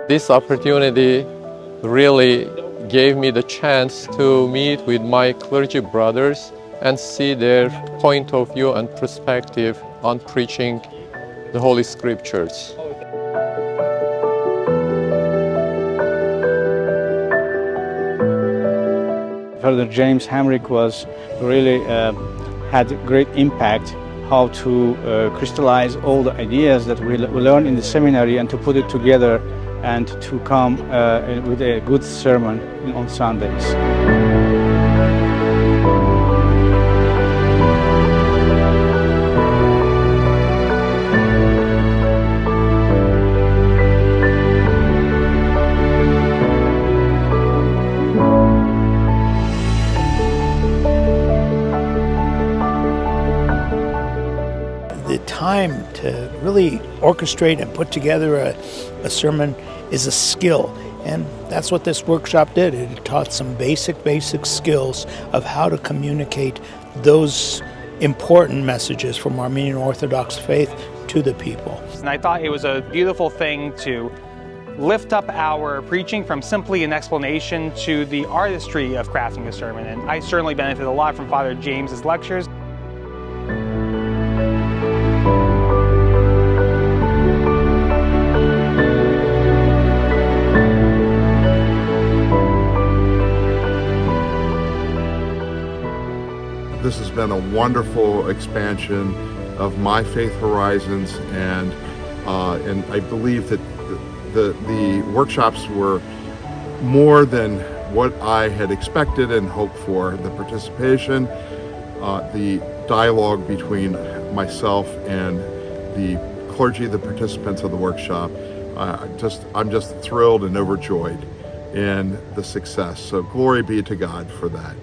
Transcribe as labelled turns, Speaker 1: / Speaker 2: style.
Speaker 1: This opportunity really gave me the chance to meet with my clergy brothers and see their point of view and perspective on preaching the Holy Scriptures.
Speaker 2: Father James Hamrick was really had great impact how to crystallize all the ideas that we learned in the seminary and to put it together and to come with a good sermon on Sundays.
Speaker 3: The time to really orchestrate and put together a sermon is a skill, and that's what this workshop did. It taught some basic skills of how to communicate those important messages from Armenian Orthodox faith to the people.
Speaker 4: And I thought it was a beautiful thing to lift up our preaching from simply an explanation to the artistry of crafting a sermon, and I certainly benefited a lot from Father James's lectures.
Speaker 5: This has been a wonderful expansion of my faith horizons, and I believe that the workshops were more than what I had expected and hoped for. The participation, the dialogue between myself and the clergy, the participants of the workshop, I'm just thrilled and overjoyed in the success. So glory be to God for that.